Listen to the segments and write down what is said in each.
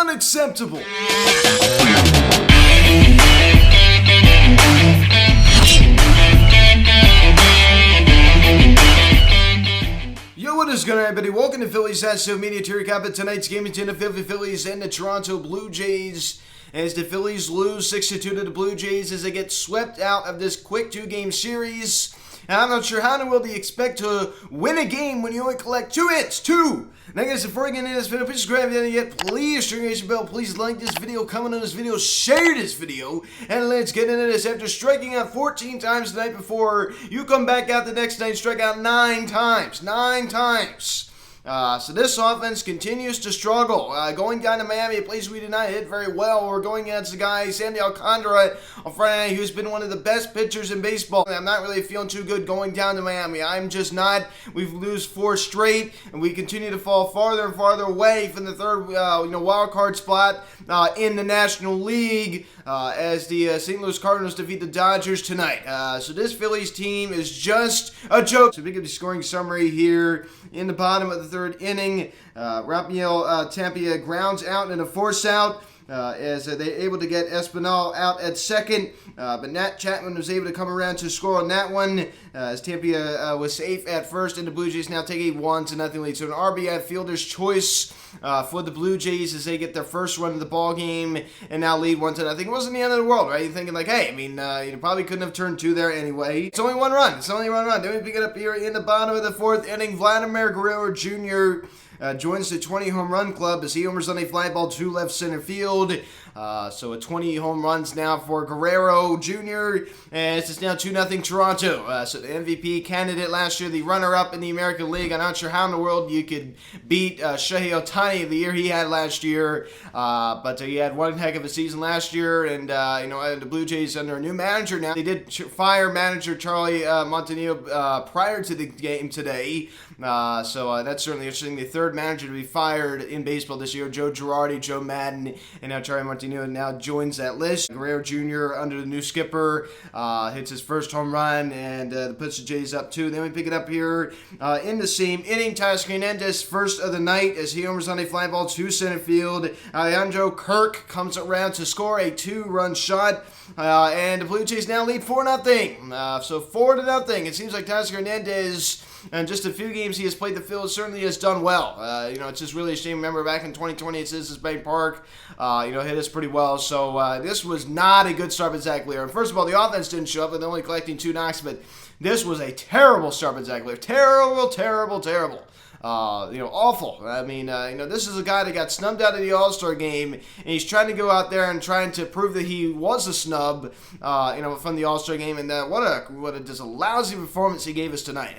unacceptable. Yo, what is going on, everybody? Welcome to Phillies Social Media to recap of tonight's game between the Philadelphia Phillies and the Toronto Blue Jays. As the Phillies lose 6-2 to the Blue Jays as they get swept out of this quick two-game series. And I'm not sure how in the world do you expect to win a game when you only collect 2 hits. 2! Now guys, before we get into this video, please subscribe if you haven't yet. Please ring the bell. Please like this video, comment on this video, share this video. And let's get into this. After striking out 14 times the night before, you come back out the next night and strike out 9 times. 9 times. So this offense continues to struggle. Going down to Miami, a place we did not hit very well. We're going against the guy, Sandy Alcantara, on Friday night, who's been one of the best pitchers in baseball. I'm not really feeling too good going down to Miami. I'm just not. We've lose 4 straight, and we continue to fall farther and farther away from the third, wild card spot in the National League as the St. Louis Cardinals defeat the Dodgers tonight. So this Phillies team is just a joke. So we get the scoring summary here in the bottom of the third inning. Rafael Tapia grounds out in a force out as they're able to get Espinal out at second. But Nat Chapman was able to come around to score on that one as Tapia was safe at first, and the Blue Jays now take a 1-0 lead. So an RBI fielder's choice for the Blue Jays as they get their first run of the ball game and now lead 1-0. It wasn't the end of the world, right? You're thinking like, hey, you probably couldn't have turned 2 there anyway. It's only 1 run. It's only 1 run. Then we pick it up here in the bottom of the 4th inning. Vladimir Guerrero Jr. Joins the 20 home run club as he homers on a fly ball to left center field. So a 20 home runs now for Guerrero Jr. As it's now 2-0 Toronto. So the MVP candidate last year, the runner-up in the American League. I'm not sure how in the world you could beat Shohei Ohtani the year he had last year. But he had one heck of a season last year. And, the Blue Jays under a new manager now. They did fire manager Charlie Montanillo prior to the game today. So that's certainly interesting. The third manager to be fired in baseball this year, Joe Girardi, Joe Madden, and now Charlie Montanillo now joins that list. Guerrero Jr. under the new skipper hits his first home run and puts the Jays up 2. Then we pick it up here in the same inning. Teoscar Hernandez first of the night as he homers on a fly ball to center field. Alejandro Kirk comes around to score a 2-run shot. And the Blue Jays now lead 4-0. So 4-0. It seems like Teoscar Hernandez, and just a few games he has played the field, certainly has done well. It's just really a shame. Remember back in 2020 at Citizens Bank Park, hit us pretty well. So this was not a good start by Zach Lear. First of all, the offense didn't show up, and they're only collecting 2 knocks, but this was a terrible start by Zach Lear. Terrible, terrible, terrible. Awful. This is a guy that got snubbed out of the All-Star game, and he's trying to go out there and trying to prove that he was a snub, from the All-Star game, and what a just a lousy performance he gave us tonight.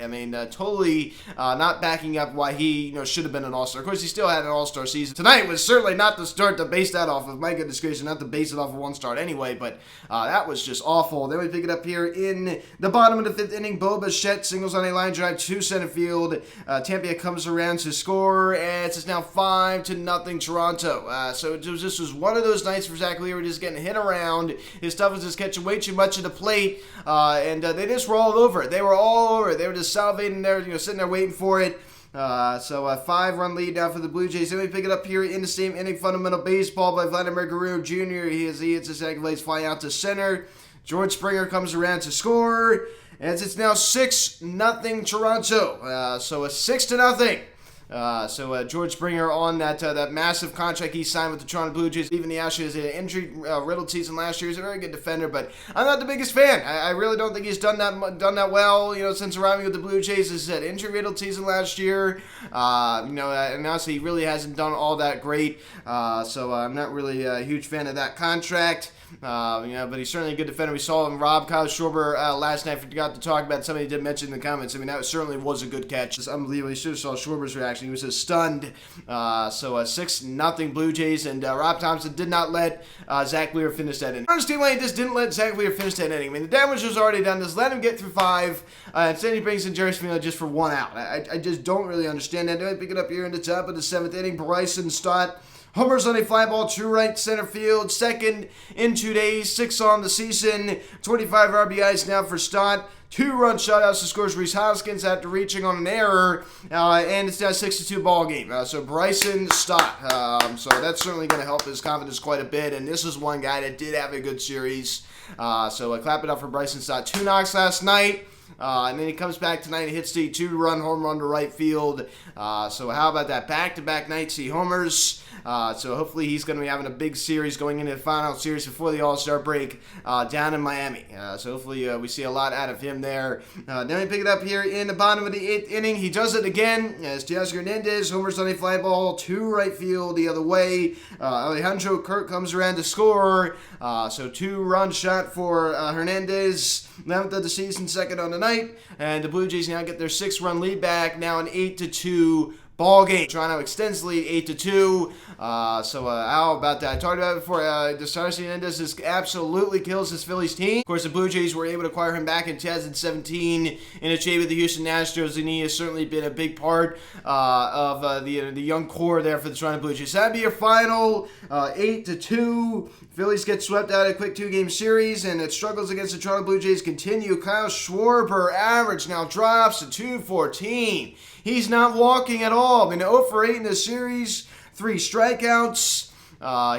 Totally not backing up why he, should have been an All-Star. Of course, he still had an All-Star season. Tonight was certainly not the start to base that off of. My goodness gracious, not to base it off of one start anyway, but that was just awful. Then we pick it up here in the bottom of the 5th inning. Bo Bichette singles on a line drive to center field. Tapia comes around to score, and it's now 5-0 Toronto. So this was one of those nights for Zach Lear, just getting hit around. His stuff was just catching way too much of the plate, and they just were all over it. They were all over it. They were just salivating there, sitting there waiting for it. So a 5-run lead now for the Blue Jays. Then we pick it up here in the same inning. Fundamental baseball by Vladimir Guerrero Jr. He hits his second blades flying out to center. George Springer comes around to score, as it's now 6-0 Toronto. So a 6-0. George Springer on that massive contract he signed with the Toronto Blue Jays. Even the Astros had an injury-riddled season last year. He's a very good defender, but I'm not the biggest fan. I really don't think he's done that well, since arriving with the Blue Jays. As I said, injury-riddled season last year. And honestly, he really hasn't done all that great. So I'm not really a huge fan of that contract. But he's certainly a good defender. We saw him rob Kyle Schwarber last night. Forgot to talk about somebody did mention in the comments. That certainly was a good catch. It's unbelievable. You should have saw Schwarber's reaction. He was just stunned. 6-0 Blue Jays, and Rob Thompson did not let Zach Lear finish that inning. I understand why he just didn't let Zach Lear finish that inning. The damage was already done. Just let him get through 5. Instead he brings in Jerry Spino just for 1 out. I just don't really understand that. Then we pick it up here in the top of the 7th inning. Bryson Stott homers on a fly ball to right center field. Second in 2 days, 6 on the season, 25 RBIs now for Stott. 2-run shutouts to scores Rhys Hoskins after reaching on an error, and it's now a 6-2 ball game. So Bryson Stott. So that's certainly going to help his confidence quite a bit, and this is one guy that did have a good series. So clap it up for Bryson Stott. 2 knocks last night. And then he comes back tonight and hits the 2-run home run to right field. So how about that? Back-to-back nights he homers. So hopefully he's going to be having a big series going into the final series before the All-Star break down in Miami. So hopefully we see a lot out of him there. Then we pick it up here in the bottom of the 8th inning. He does it again as Teoscar Hernandez homers on a fly ball to right field the other way. Alejandro Kirk comes around to score. So 2-run shot for Hernandez. 11th of the season, second on the night. And the Blue Jays now get their 6-run lead back. Now an 8-2 ball game. Toronto extends the lead 8-2. How about that? I talked about it before. Teoscar Hernandez just absolutely kills his Phillies team. Of course, the Blue Jays were able to acquire him back in 2017 in a trade with the Houston Astros, and he has certainly been a big part of the young core there for the Toronto Blue Jays. That'd be your final 8-2. Phillies get swept out of a quick 2-game series, and its struggles against the Toronto Blue Jays continue. Kyle Schwarber average now drops to .214. He's not walking at all. 0 for 8 in this series, 3 strikeouts.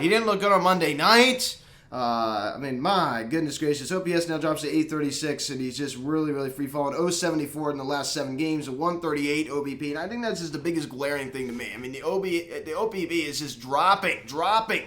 He didn't look good on Monday night. My goodness gracious. OPS now drops to 836, and he's just really free falling. 074 in the last 7 games, a 138 OBP, and I think that's just the biggest glaring thing to me. The OBP is just dropping.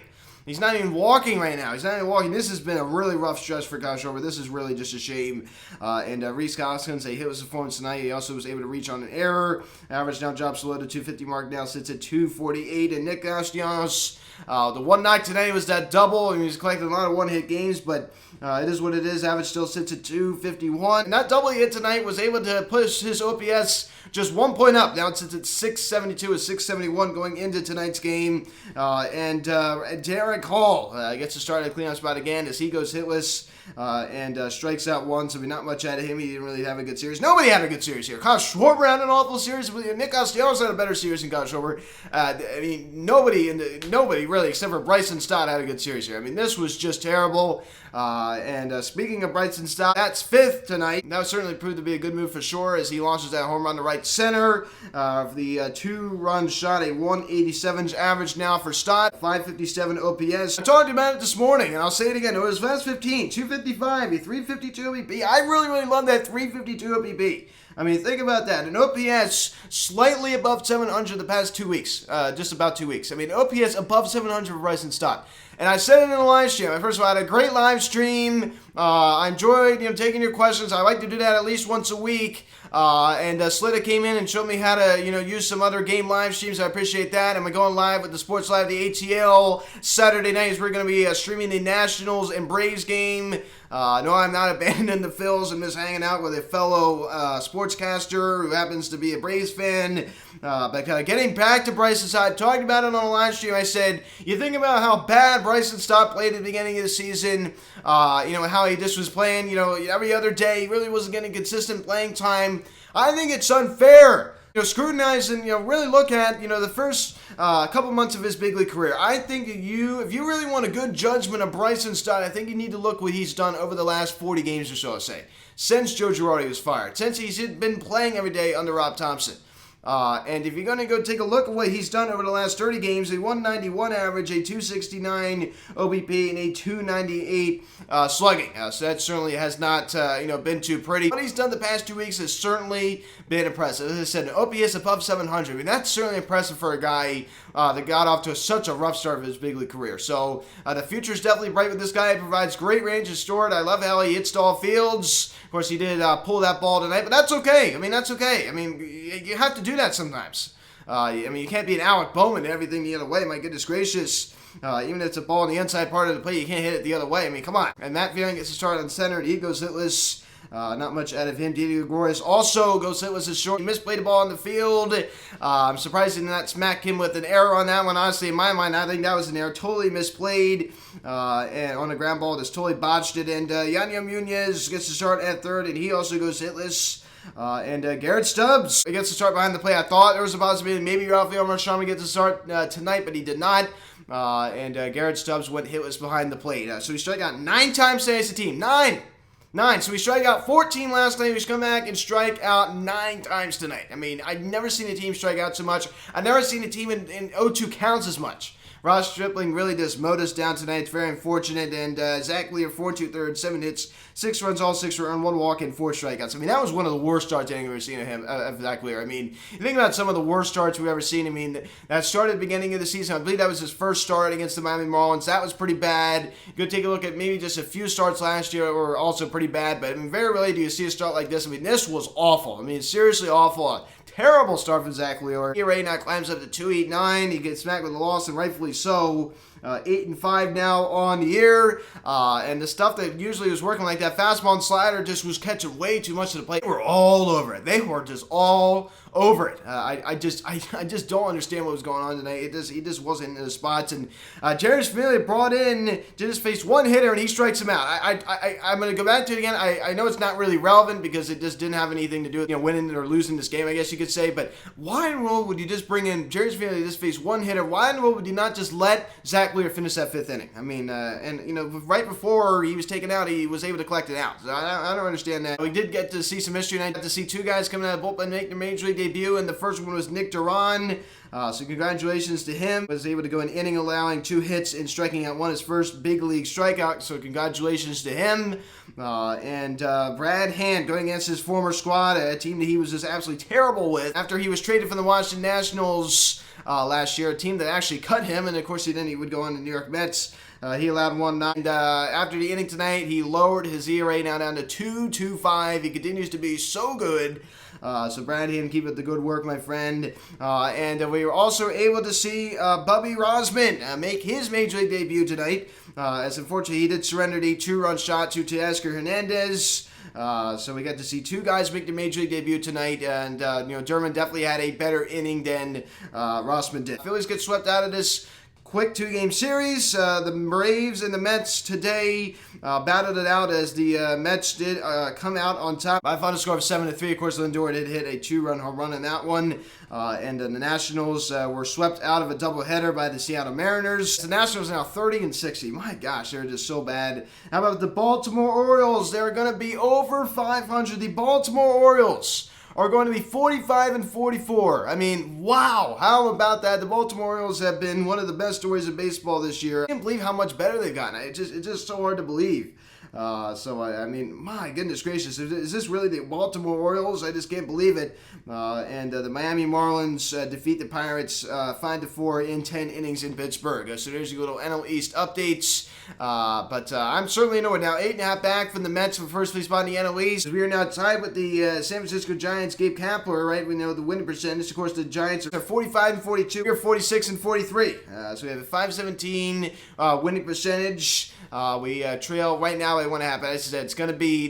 He's not even walking right now. This has been a really rough stretch for Kyle Schwarber. This is really just a shame. Rhys Hoskins, a hitless performance tonight. He also was able to reach on an error. Average now drops below the 250 mark. Now sits at 248. And Nick Castellanos, the one knock tonight was that double. He was collecting a lot of one-hit games, but it is what it is. Average still sits at 251. And that double he hit tonight was able to push his OPS just 1 point up. Now it sits at 672 or 671 going into tonight's game. Derek Hall gets to start at the cleanup spot again as he goes hitless and strikes out 1. So not much out of him. He didn't really have a good series. Nobody had a good series here. Kyle Schwarber had an awful series. Nick Castellanos had a better series than Kyle Schwarber. Nobody really, except for Bryson Stott, had a good series here. This was just terrible. Speaking of Bryson Stott, that's 5th tonight. That certainly proved to be a good move for sure as he launches that home run to right center. The 2-run shot, a 187 average now for Stott, 557 OPS. I talked about it this morning, and I'll say it again. It was last 15, 255, a 352 OBP. I really love that 352 OBP. Think about that. An OPS slightly above 700 the past 2 weeks. Just about 2 weeks. OPS above 700 for Bryson Stott. And I said it in the live stream. First of all, I had a great live stream. I enjoyed taking your questions. I like to do that at least once a week. Slitta came in and showed me how to use some other game live streams. I appreciate that. I'm going live with the Sports Live, the ATL. Saturday nights we're going to be streaming the Nationals and Braves game. No, I'm not abandoning the Phils. I'm just hanging out with a fellow sportscaster who happens to be a Braves fan. But getting back to Bryson Stott, I talked about it on the live stream. I said, you think about how bad Bryson Stott played at the beginning of the season. How he just was playing, every other day. He really wasn't getting consistent playing time. I think it's unfair. Scrutinize and really look at the first couple months of his big league career. I think if you really want a good judgment of Bryson Stott, I think you need to look what he's done over the last 40 games or so. Since Joe Girardi was fired, since he's been playing every day under Rob Thompson. And if you're going to go take a look at what he's done over the last 30 games, a 191 average, a 269 OBP, and a 298 slugging. So that certainly has not been too pretty. What he's done the past 2 weeks has certainly been impressive. As I said, an OPS above 700. That's certainly impressive for a guy that got off to such a rough start of his big league career. So the future is definitely bright with this guy. He provides great range of stored. I love how he hits to all fields. Of course, he did pull that ball tonight, but that's okay. That's okay. You have to do that sometimes. You can't be an Alec Bowman and everything the other way. My goodness gracious. Even if it's a ball in the inside part of the plate, you can't hit it the other way. Come on. And Matt Fearing gets to start on center, and he goes hitless. Not much out of him. Didi Gregorius also goes hitless as short. He misplayed the ball in the field. I'm surprised he did not smack him with an error on that one. Honestly, in my mind, I think that was an error. Totally misplayed. And on the ground ball, just totally botched it. And Yanyo Munoz gets to start at third, and he also goes hitless. Garrett Stubbs gets to start behind the plate. I thought there was a possibility maybe Rafael Marchand would get to start tonight, but he did not. and Garrett Stubbs went hitless behind the plate. So he struck out 9 times today as a team. 9! So we strike out 14 last night. We come back and strike out 9 times tonight. I mean, I've never seen a team strike out so much. I've never seen a team in 0-2 counts as much. Ross Stripling really just mowed us down tonight. It's very unfortunate. And Zach Lear, 4 2/3, 7 hits, 6 runs, all 6 were earned, 1 walk, and 4 strikeouts. I mean, that was one of the worst starts I've ever seen of Zach Lear. I mean, you think about some of the worst starts we've ever seen. I mean, that started at the beginning of the season. I believe that was his first start against the Miami Marlins. That was pretty bad. Go take a look at maybe just a few starts last year were also pretty bad. But I mean, very rarely do you see a start like this. I mean, this was awful. I mean, seriously awful. Terrible start from Zach Lear. ERA now climbs up to 2.89. He gets smacked with a loss, and rightfully so. 8-5 now on the year, and the stuff that usually was working like that fastball and slider just was catching way too much to the plate. They were all over it. They were just all over it. I just don't understand what was going on tonight. He just wasn't in the spots. And Jerry Familia brought in, just faced one hitter, and he strikes him out. I'm going to go back to it again. I know it's not really relevant because it just didn't have anything to do with winning or losing this game, I guess you could say. But why in the world would you just bring in Jerry Familia just face one hitter? Why in the world would you not just let Zach Lear finish that 5th inning? I mean, and right before he was taken out, he was able to collect it out. So I don't understand that. We did get to see some history, and I got to see 2 guys coming out of the bullpen make their major league debut, and the first one was Nick Duran. So congratulations to him. Was able to go an inning allowing 2 hits and striking out 1, his first big league strikeout. So congratulations to him. And Brad Hand going against his former squad, a team that he was just absolutely terrible with after he was traded from the Washington Nationals last year, a team that actually cut him, and of course he would go on to New York Mets. He allowed 1 9. After the inning tonight, he lowered his ERA now down to 2.25. He continues to be so good. So Brad Hand, keep up the good work, my friend. And we were also able to see Bubby Rosman make his major league debut tonight. As unfortunately he did surrender the 2-run shot to Teoscar Hernandez. So we got to see 2 guys make their major league debut tonight, and Derman definitely had a better inning than Rosman did. Phillies get swept out of this quick 2-game series. The Braves and the Mets today battled it out as the Mets did come out on top by a final score of 7-3. Of course, Lindor did hit a 2-run home run in that one. And the Nationals were swept out of a doubleheader by the Seattle Mariners. The Nationals are now 30-60. My gosh, they're just so bad. How about the Baltimore Orioles? They're going to be over 500. The Baltimore Orioles are going to be 45-44. I mean, wow. How about that? The Baltimore Orioles have been one of the best stories of baseball this year. I can't believe how much better they've gotten. It's just so hard to believe. I mean, my goodness gracious, is this really the Baltimore Orioles? I just can't believe it. And the Miami Marlins defeat the Pirates 5-4 in 10 innings in Pittsburgh. So there's your little NL East updates. But I'm certainly now 8.5 back from the Mets for first place spot in the NL East. We are now tied with the San Francisco Giants. Gabe Kapler, right? We know the winning percentage. Of course, the Giants are 45-42. We're 46-43. So we have a .517 winning percentage. We trail right now at 1.5. As I said, it's going to be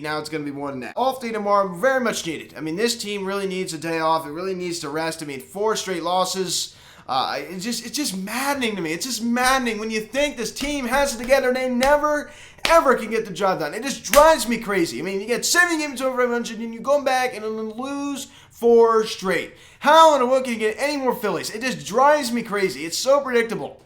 more than that. Off day tomorrow, very much needed. I mean, this team really needs a day off. It really needs to rest. I mean, 4 straight losses. It's just maddening to me. It's just maddening when you think this team has it together and they never, ever can get the job done. It just drives me crazy. I mean, you get 7 games over 500 and you go back and then lose 4 straight. How in the world can you get any more Phillies? It just drives me crazy. It's so predictable.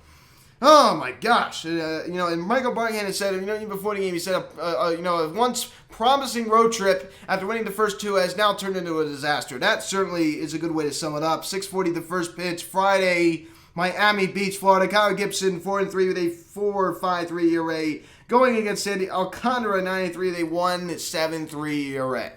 Oh my gosh. And Michael Barkhan had said, even before the game, he said, a once promising road trip after winning the first 2 has now turned into a disaster. That certainly is a good way to sum it up. 6:40 the first pitch, Friday, Miami Beach, Florida. Kyle Gibson, 4-3 with a 4.53 ERA. Going against Sandy Alcantara, 9-3, they won 7.3 ERA.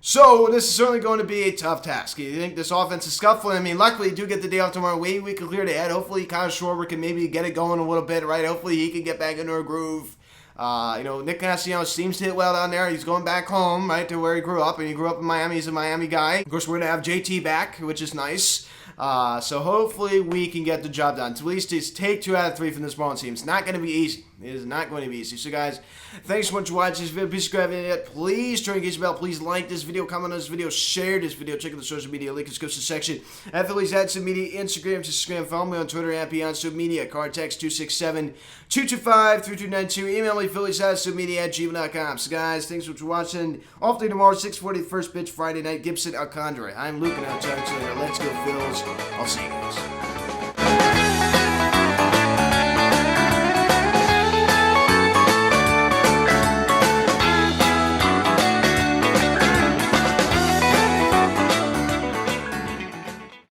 So this is certainly going to be a tough task. You think this offense is scuffling? I mean, luckily you do get the day off tomorrow. We can clear the head. Hopefully Kyle Schwarber can maybe get it going a little bit, right? Hopefully he can get back into a groove. Nick Castellanos seems to hit well down there. He's going back home, right, to where he grew up. And he grew up in Miami. He's a Miami guy. Of course, we're going to have JT back, which is nice. So hopefully we can get the job done. To at least take 2 out of 3 from this Marlins team. It's not going to be easy. It is not going to be easy. So guys, thanks so much for watching this video. Please subscribe if you haven't yet. Please turn on the bell. Please like this video, comment on this video, share this video. Check out the social media link in the description section. At Phillies Media, Instagram, follow me on Twitter at BeyondSoMedia. Card text 267-225-3292. Email me PhilliesMedia@gmail.com. So guys, thanks so much for watching. Off day tomorrow, 6:40 first pitch Friday night. Gibson Alcantara. I'm Luke and I'll talk to you later. Let's go Phils. I'll see you guys.